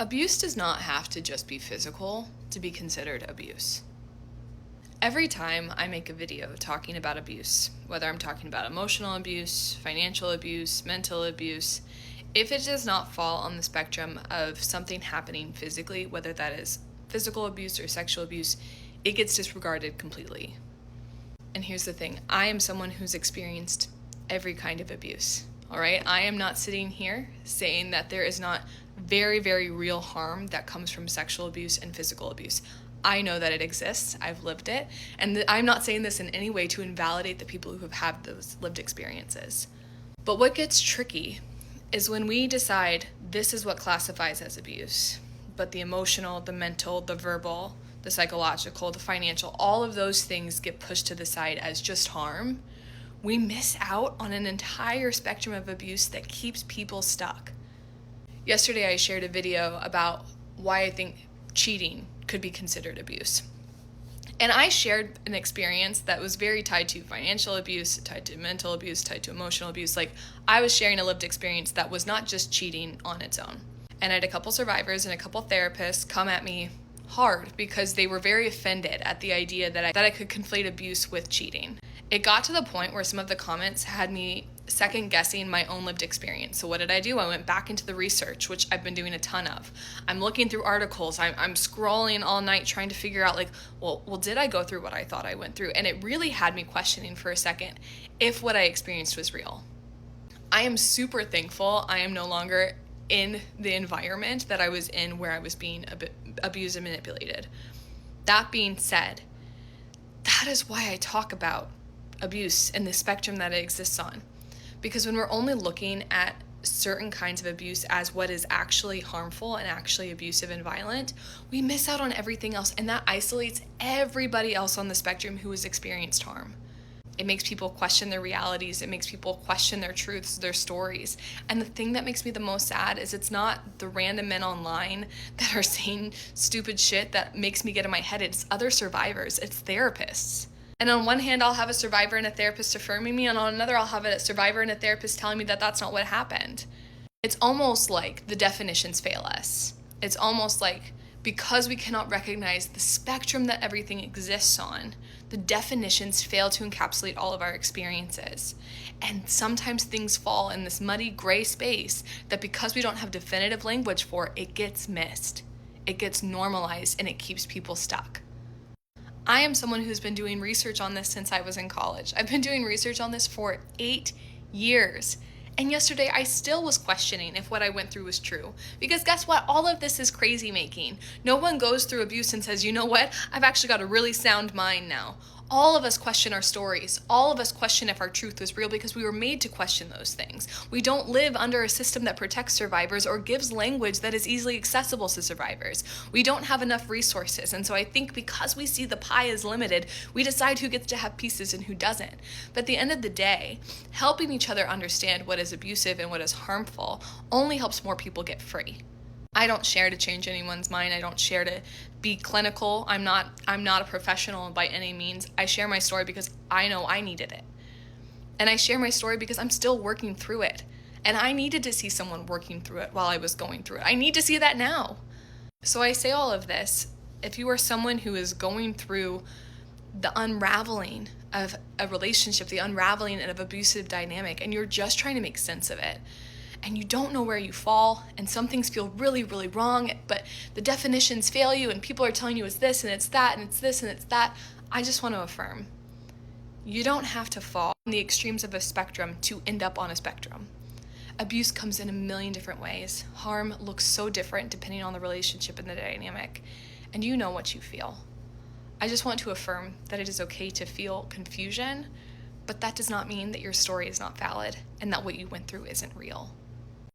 Abuse does not have to just be physical to be considered abuse. Every time I make a video talking about abuse, whether I'm talking about emotional abuse, financial abuse, mental abuse, if it does not fall on the spectrum of something happening physically, whether that is physical abuse or sexual abuse, it gets disregarded completely. And here's the thing, I am someone who's experienced every kind of abuse. All right, I am not sitting here saying that there is not very, very real harm that comes from sexual abuse and physical abuse. I know that it exists. I've lived it. And I'm not saying this in any way to invalidate the people who have had those lived experiences. But what gets tricky is when we decide this is what classifies as abuse, but the emotional, the mental, the verbal, the psychological, the financial, all of those things get pushed to the side as just harm. We miss out on an entire spectrum of abuse that keeps people stuck. Yesterday, I shared a video about why I think cheating could be considered abuse. And I shared an experience that was very tied to financial abuse, tied to mental abuse, tied to emotional abuse. Like, I was sharing a lived experience that was not just cheating on its own. And I had a couple survivors and a couple therapists come at me hard because they were very offended at the idea that I could conflate abuse with cheating. It got to the point where some of the comments had me second guessing my own lived experience. So what did I do? I went back into the research, which I've been doing a ton of. I'm looking through articles. I'm scrolling all night trying to figure out well, did I go through what I thought I went through? And it really had me questioning for a second if what I experienced was real. I am super thankful I am no longer in the environment that I was in where I was being abused and manipulated. That being said, that is why I talk about abuse and the spectrum that it exists on. Because when we're only looking at certain kinds of abuse as what is actually harmful and actually abusive and violent, we miss out on everything else, and that isolates everybody else on the spectrum who has experienced harm. It makes people question their realities. It makes people question their truths, their stories. And the thing that makes me the most sad is it's not the random men online that are saying stupid shit that makes me get in my head. It's other survivors. It's therapists. And on one hand, I'll have a survivor and a therapist affirming me, and on another, I'll have a survivor and a therapist telling me that that's not what happened. It's almost like the definitions fail us. It's almost like because we cannot recognize the spectrum that everything exists on, the definitions fail to encapsulate all of our experiences. And sometimes things fall in this muddy gray space that because we don't have definitive language for, it gets missed. It gets normalized and it keeps people stuck. I am someone who's been doing research on this since I was in college. I've been doing research on this for 8 years. And yesterday, I still was questioning if what I went through was true. Because guess what? All of this is crazy making. No one goes through abuse and says, you know what? I've actually got a really sound mind now. All of us question our stories. All of us question if our truth was real because we were made to question those things. We don't live under a system that protects survivors or gives language that is easily accessible to survivors. We don't have enough resources. And so I think because we see the pie is limited, we decide who gets to have pieces and who doesn't. But at the end of the day, helping each other understand what is abusive and what is harmful only helps more people get free. I don't share to change anyone's mind. I don't share to be clinical. I'm not a professional by any means. I share my story because I know I needed it. And I share my story because I'm still working through it. And I needed to see someone working through it while I was going through it. I need to see that now. So I say all of this. If you are someone who is going through the unraveling of a relationship, the unraveling of abusive dynamic, and you're just trying to make sense of it, and you don't know where you fall, and some things feel really, really wrong, but the definitions fail you, and people are telling you it's this, and it's that, and it's this, and it's that, I just want to affirm, you don't have to fall on the extremes of a spectrum to end up on a spectrum. Abuse comes in a million different ways. Harm looks so different depending on the relationship and the dynamic, and you know what you feel. I just want to affirm that it is okay to feel confusion, but that does not mean that your story is not valid and that what you went through isn't real.